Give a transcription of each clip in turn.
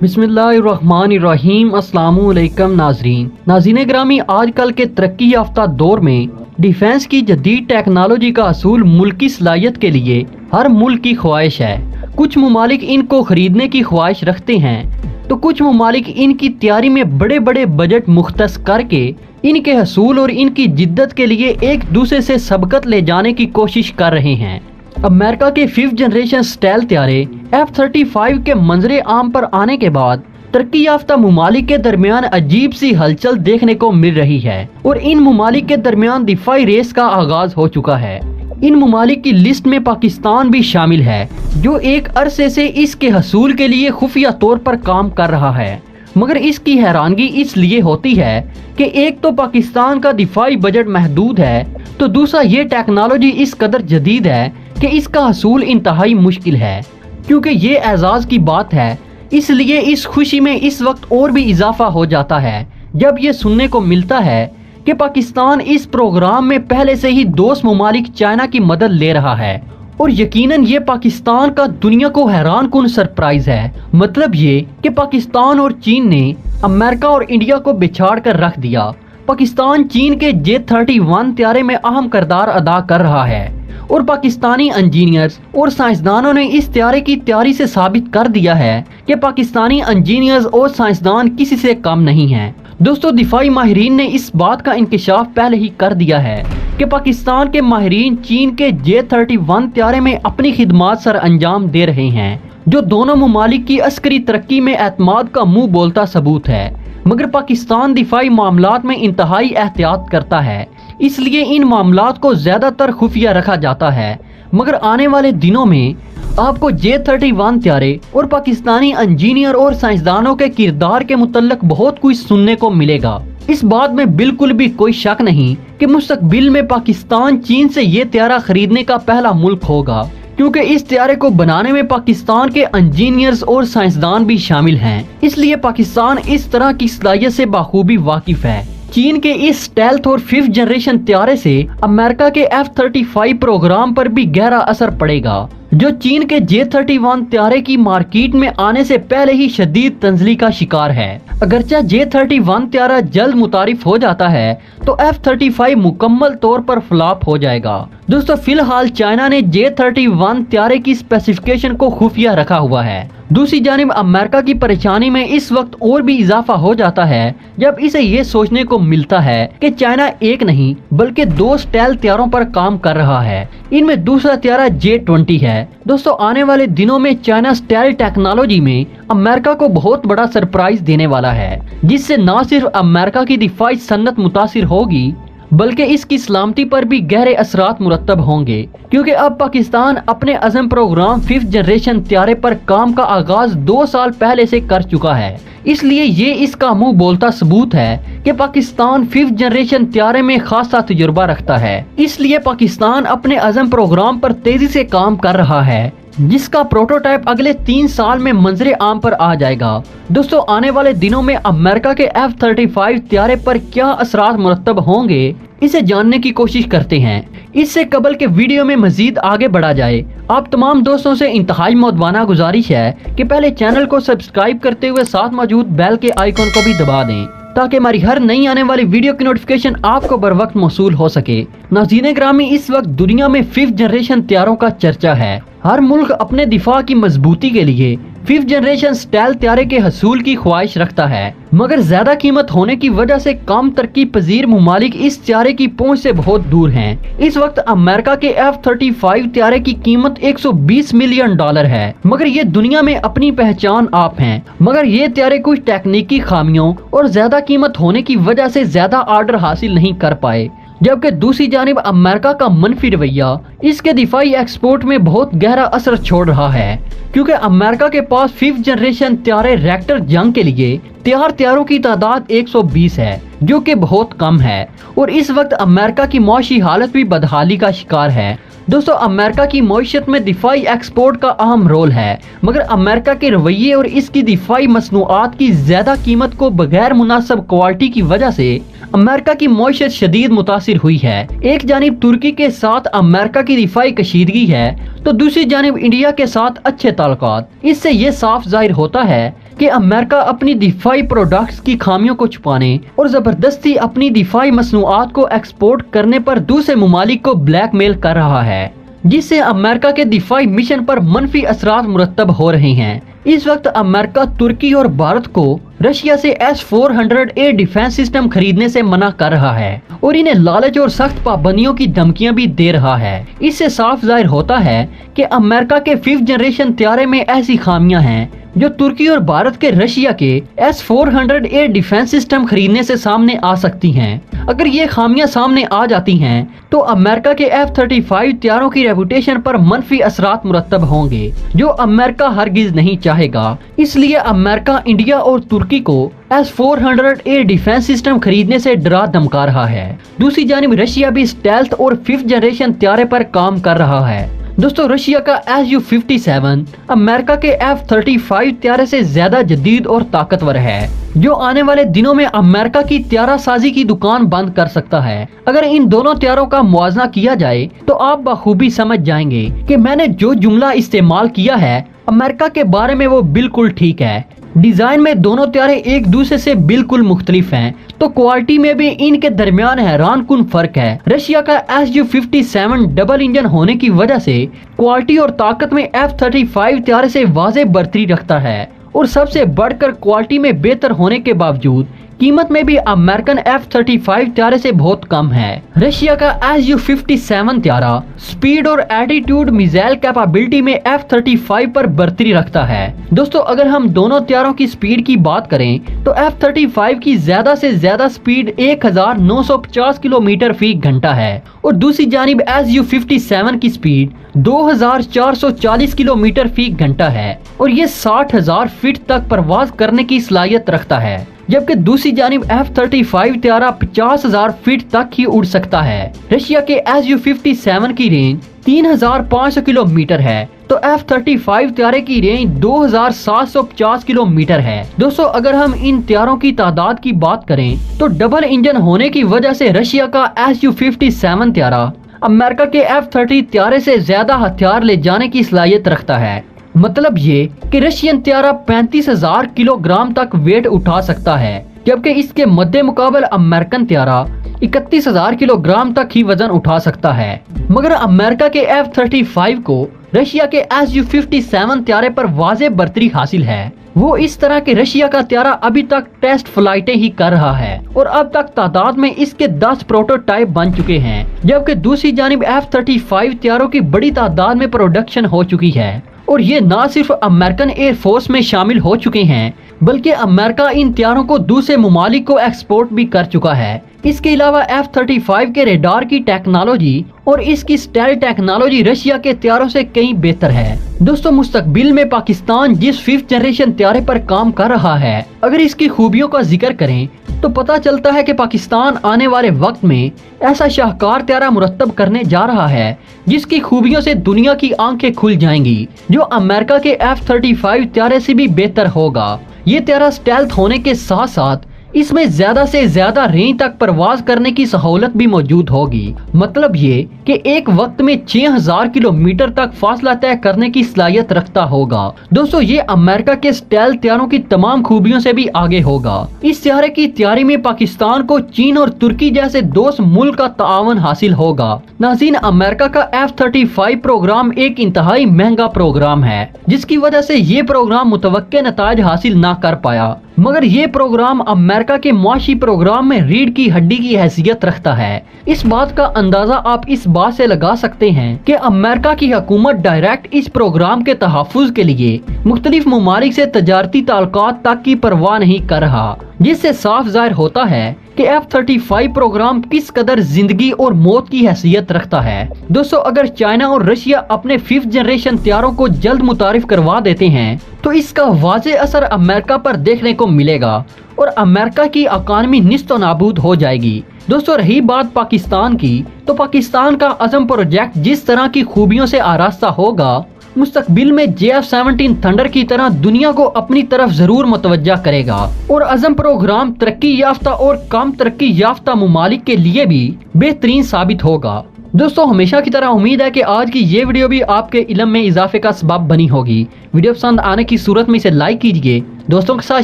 बिस्मिल्लाहिर्रहमानिर्रहीम। अस्सलामुअलैकुम नाज़रीन ग्रामी, आजकल के तरक्की याफ्ता दौर में डिफेंस की जदीद टेक्नोलॉजी का असूल मुल्की सलाहियत के लिए हर मुल्क की ख्वाहिश है। कुछ ममालिक इनको खरीदने की ख्वाहिश रखते हैं तो कुछ ममालिक इनकी तैयारी में बड़े बड़े बजट मुख्तस करके इनके हसूल और इनकी जिद्दत के लिए एक दूसरे से सबकत ले जाने की कोशिश कर रहे हैं। अमेरिका के 5th जनरेशन स्टाइल त्यारे F-35 के मंजरे आम पर आने के बाद तरक्की याफ्ता ममालिक के दरमियान अजीब सी हलचल देखने को मिल रही है और इन ममालिक के दरमियान दिफाई रेस का आगाज हो चुका है। इन ममालिक की लिस्ट में पाकिस्तान भी शामिल है, जो एक अरसे से इसके हसूल के लिए खुफिया तौर पर काम कर रहा है। मगर इसकी हैरानगी इसलिए होती है कि एक तो पाकिस्तान का दिफाई बजट महदूद है, तो दूसरा ये टेक्नोलॉजी इस कदर जदीद है कि इसका हसूल इंतहाई मुश्किल है। क्योंकि ये एजाज की बात है, इसलिए इस खुशी में इस वक्त और भी इजाफा हो जाता है जब ये सुनने को मिलता है कि पाकिस्तान इस प्रोग्राम में पहले से ही दोस्त ममालिक चाइना की मदद ले रहा है। और यकीनन ये पाकिस्तान का दुनिया को हैरान कुन सरप्राइज है। मतलब ये कि पाकिस्तान और चीन ने अमेरिका और इंडिया को बिछाड़ कर रख दिया। पाकिस्तान चीन के J-31 त्यारे में अहम किरदार अदा कर रहा है और पाकिस्तानी इंजीनियर्स और साइंसदानों ने इस त्यारे की तैयारी से साबित कर दिया है कि पाकिस्तानी इंजीनियर्स और साइंसदान किसी से कम नहीं हैं। दोस्तों, दिफाई माहिरीन ने इस बात का इंकशाफ पहले ही कर दिया है कि पाकिस्तान के माहिरीन चीन के J-31 त्यारे में अपनी खिदमात सर अंजाम दे रहे हैं, जो दोनों ममालिक की अस्करी तरक्की में एतमाद का मुंह बोलता सबूत है। मगर पाकिस्तान दिफाई मामलात में इंतहाई एहतियात करता है, इसलिए इन मामलात को ज्यादातर खुफिया रखा जाता है। मगर आने वाले दिनों में आपको J-31 त्यारे और पाकिस्तानी इंजीनियर और साइंसदानों के किरदार के मुतल्लक बहुत कुछ सुनने को मिलेगा। इस बात में बिल्कुल भी कोई शक नहीं कि मुस्तकबिल में पाकिस्तान चीन से ये त्यारा खरीदने का पहला मुल्क होगा, क्योंकि इस त्यारे को बनाने में पाकिस्तान के इंजीनियर्स और साइंसदान भी शामिल हैं। इसलिए पाकिस्तान इस तरह की सलाहियत से बाखूबी वाकिफ है। चीन के इस स्टेल्थ और 5th जनरेशन त्यारे से अमेरिका के F-35 प्रोग्राम पर भी गहरा असर पड़ेगा, जो चीन के J-31 त्यारे की मार्केट में आने से पहले ही शदीद तंजली का शिकार है। अगरचे J-31 त्यारा जल्द मुतारिफ हो जाता है तो F-35 मुकम्मल तौर पर फ्लॉप हो जाएगा। दोस्तों, फिलहाल चाइना ने J-31 त्यारे की स्पेसिफिकेशन को खुफिया रखा हुआ है। दूसरी जानिब अमेरिका की परेशानी में इस वक्त और भी इजाफा हो जाता है जब इसे ये सोचने को मिलता है कि चाइना एक नहीं बल्कि 2 स्टाइल त्यारों पर काम कर रहा है। इनमें दूसरा त्यारा J-20 है। दोस्तों, आने वाले दिनों में चाइना स्टाइल टेक्नोलॉजी में अमेरिका को बहुत बड़ा सरप्राइज देने वाला है, जिससे न सिर्फ अमेरिका की दिफाई सन्नत मुतासिर होगी बल्कि इसकी सलामती पर भी गहरे असरात मुरतब होंगे। क्योंकि अब पाकिस्तान अपने अज़म प्रोग्राम 5th जनरेशन त्यारे पर काम का आगाज 2 साल पहले से कर चुका है। इसलिए ये इसका मुंह बोलता सबूत है कि पाकिस्तान 5th जनरेशन त्यारे में खासा तजुर्बा रखता है। इसलिए पाकिस्तान अपने अज़म प्रोग्राम पर तेजी से काम कर रहा है, जिसका प्रोटोटाइप अगले 3 साल में मंजरे आम पर आ जाएगा। दोस्तों, आने वाले दिनों में अमेरिका के F-35 त्यारे पर क्या असरात मुरतब होंगे, इसे जानने की कोशिश करते हैं। इससे कबल के वीडियो में मजीद आगे बढ़ा जाए, आप तमाम दोस्तों से इंतहाई मौदबाना गुजारिश है कि पहले चैनल को सब्सक्राइब करते हुए साथ मौजूद बेल के आइकॉन को भी दबा दें, ताकि हमारी हर नई आने वाली वीडियो की नोटिफिकेशन आपको बर वक्त मौसूल हो सके। नाज़रीन ग्रामी, इस वक्त दुनिया में 5th जनरेशन त्यारों का चर्चा है। हर मुल्क अपने दिफा की मजबूती के लिए 5th जनरेशन स्टाइल त्यारे के हसूल की ख्वाहिश रखता है, मगर ज्यादा कीमत होने की वजह से कम तरक्की पजीर ममालिक इस त्यारे की पहुंच से बहुत दूर हैं। इस वक्त अमेरिका के F-35 त्यारे की कीमत $120 मिलियन है, मगर ये दुनिया में अपनी पहचान आप हैं। मगर ये त्यारे कुछ तकनीकी खामियों और ज्यादा कीमत होने की वजह से ज्यादा ऑर्डर हासिल नहीं कर पाए, जबकि दूसरी जानिब अमेरिका का मनफी रवैया इसके दिफाई एक्सपोर्ट में बहुत गहरा असर छोड़ रहा है। क्योंकि अमेरिका के पास 5th जनरेशन त्यारे रैक्टर जंग के लिए तैयार त्यारों की तादाद 120 है, जो कि बहुत कम है। और इस वक्त अमेरिका की मौशी हालत भी बदहाली का शिकार है। दोस्तों, अमेरिका की मईशत में दिफाई एक्सपोर्ट का अहम रोल है, मगर अमेरिका के रवैये और इसकी दिफाई मसनूआत की ज्यादा कीमत को बगैर मुनासिब क्वालिटी की वजह से अमेरिका की मईशत शदीद मुतासिर हुई है। एक जानिब तुर्की के साथ अमेरिका की दिफाई कशीदगी है, तो दूसरी जानिब इंडिया के साथ अच्छे ताल्लुकात। इससे ये साफ जाहिर होता है कि अमेरिका अपनी दिफाई प्रोडक्ट्स की खामियों को छुपाने और जबरदस्ती अपनी दिफाई मसनूआत को एक्सपोर्ट करने पर दूसरे ममालिक को ब्लैकमेल कर रहा है, जिससे अमेरिका के दिफाई मिशन पर मनफी असरात मुरतब हो रहे हैं। इस वक्त अमेरिका तुर्की और भारत को रशिया से S-400A डिफेंस सिस्टम खरीदने से मना कर रहा है और इन्हें लालच और सख्त पाबंदियों की धमकियां भी दे रहा है। इससे साफ जाहिर होता है कि अमेरिका के 5th जनरेशन तैयारे में ऐसी खामियां हैं जो तुर्की और भारत के रशिया के S-400A डिफेंस सिस्टम खरीदने से सामने आ सकती हैं। अगर ये खामियां सामने आ जाती हैं तो अमेरिका के F-35 तैयारों की रेपुटेशन पर मनफी असरात मुरतब होंगे, जो अमेरिका हरगिज नहीं चाहेगा। इसलिए अमेरिका इंडिया और तुर्की को S-400A डिफेंस सिस्टम खरीदने से डरा धमका रहा है। दूसरी जानिब रशिया भी स्टेल्थ और 5th जनरेशन तैयारे पर काम कर रहा है। दोस्तों, रशिया का Su-57 अमेरिका के F-35 तैयारे से ज्यादा जदीद और ताकतवर है, जो आने वाले दिनों में अमेरिका की तैयारा साजी की दुकान बंद कर सकता है। अगर इन दोनों तैयारों का मुआवजा किया जाए तो आप बखूबी समझ जाएंगे कि मैंने जो जुमला इस्तेमाल किया है अमेरिका के बारे में वो बिल्कुल ठीक है। डिजाइन में दोनों तैयारे एक दूसरे से बिल्कुल मुख्तलिफ हैं, तो क्वालिटी में भी इनके दरमियान हैरानकुन फर्क है। रशिया का Su-57 डबल इंजन होने की वजह से क्वालिटी और ताकत में F-35 तैयारे से वाज़ेह बढ़तरी रखता है और सबसे बढ़कर क्वालिटी में बेहतर होने के बावजूद कीमत में भी अमेरिकन F-35 तैयारे से बहुत कम है। रशिया का Su-57 तैयारा स्पीड और एटीट्यूड मिसाइल कैपेबिलिटी में F-35 पर बढ़तरी रखता है। दोस्तों, अगर हम दोनों तैयारों की स्पीड की बात करें तो F-35 की ज्यादा से ज्यादा स्पीड 1950 किलोमीटर फी घंटा है और दूसरी जानिब Su-57 की स्पीड 2440 किलोमीटर फी घंटा है और ये 60,000 फीट तक परवाज करने की सलाहियत रखता है, जबकि दूसरी जानिब F-35 तैयारा 50,000 फीट तक ही उड़ सकता है। रशिया के Su-57 की रेंज 3,500 किलोमीटर है तो F-35 तैयारे की रेंज 2,750 किलोमीटर है। दोस्तों, अगर हम इन तैयारों की तादाद की बात करें तो डबल इंजन होने की वजह से रशिया का Su-57 तैयारा अमेरिका के F-30 तैयारे से ज्यादा हथियार ले जाने की सलाहियत रखता है। मतलब ये कि रशियन तैयारा 35,000 किलोग्राम तक वेट उठा सकता है, जबकि इसके मद्दे मुकाबल अमेरिकन तैयारा 31,000 किलोग्राम तक ही वजन उठा सकता है। मगर अमेरिका के F-35 को रशिया के Su-57 तैयारे पर वाज़ेह बढ़तरी हासिल है। वो इस तरह के रशिया का तैयारा अभी तक टेस्ट फ्लाइटें ही कर रहा है और अब तक तादाद में इसके 10 प्रोटोटाइप बन चुके हैं, जबकि दूसरी जानिब F-35 तैयारों की बड़ी तादाद में प्रोडक्शन हो चुकी है और ये न सिर्फ अमेरिकन एयर फोर्स में शामिल हो चुके हैं बल्कि अमेरिका इन तैयारों को दूसरे ममालिक को एक्सपोर्ट भी कर चुका है। इसके अलावा F-35 के रेडार की टेक्नोलॉजी और इसकी स्टेल्थ टेक्नोलॉजी रशिया के तैयारों से कहीं बेहतर है। दोस्तों, मुस्तकबिल में पाकिस्तान जिस 5th जनरेशन तैयारे पर काम कर रहा है, अगर इसकी खूबियों का जिक्र करें तो पता चलता है कि पाकिस्तान आने वाले वक्त में ऐसा शाहकार तैयारा मुरतब करने जा रहा है जिसकी खूबियों से दुनिया की आंखें खुल जाएंगी, जो अमेरिका के F-35 तैयारे से भी बेहतर होगा। ये तैयारा स्टेल्थ होने के साथ साथ इसमें ज्यादा से ज्यादा रेंज तक परवाज करने की सहूलत भी मौजूद होगी। मतलब ये कि एक वक्त में 6,000 किलोमीटर तक फासला तय करने की सलाहियत रखता होगा। दोस्तों, ये अमेरिका के स्टेल्थ तैयारों की तमाम खूबियों से भी आगे होगा। इस तैयारे की तैयारी में पाकिस्तान को चीन और तुर्की जैसे दोस्त मुल्क का ताआवन हासिल होगा। नाज़रीन, अमेरिका का F-35 प्रोग्राम एक इंतहाई महंगा प्रोग्राम है, जिसकी वजह से ये प्रोग्राम मुतवक्के नताइज हासिल न कर पाया, मगर ये प्रोग्राम अमेरिका के मुआशी प्रोग्राम में रीढ़ की हड्डी की हैसियत रखता है। इस बात का अंदाजा आप इस बात से लगा सकते हैं कि अमेरिका की हुकूमत डायरेक्ट इस प्रोग्राम के तहफ़्फ़ुज़ के लिए मुख्तलिफ ममालिक से तजारती ताल्लुकात तक की परवाह नहीं कर रहा, जिससे साफ जाहिर होता है कि F-35 प्रोग्राम किस कदर जिंदगी और मौत की हैसियत रखता है। दोस्तों, अगर चाइना और रशिया अपने 5th जनरेशन तैयारों को जल्द मुतारिफ करवा देते हैं तो इसका वाज़ेह असर अमेरिका पर देखने को मिलेगा और अमेरिका की इकानमी निस्तो नाबूद हो जाएगी। दोस्तों, रही बात पाकिस्तान की, तो पाकिस्तान का अज़म प्रोजेक्ट जिस तरह की खूबियों से आरास्ता होगा, मुस्तकबिल में JF-17 थंडर की तरह दुनिया को अपनी तरफ जरूर मुतवज्जा करेगा और अज़म प्रोग्राम तरक्की याफ्ता और कम तरक्की याफ्ता ममालिक के लिए भी बेहतरीन साबित होगा। दोस्तों हमेशा की तरह उम्मीद है कि आज की ये वीडियो भी आपके इल्म में इजाफे का सबब बनी होगी। वीडियो पसंद आने की सूरत में इसे लाइक कीजिए, दोस्तों के साथ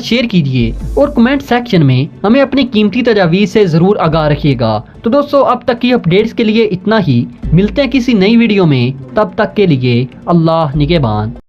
शेयर कीजिए और कमेंट सेक्शन में हमें अपनी कीमती तजावीज़ से ज़रूर आगाह रखिएगा। तो दोस्तों अब तक की अपडेट्स के लिए इतना ही, मिलते हैं किसी नई वीडियो में, तब तक के लिए अल्लाह निगहबान।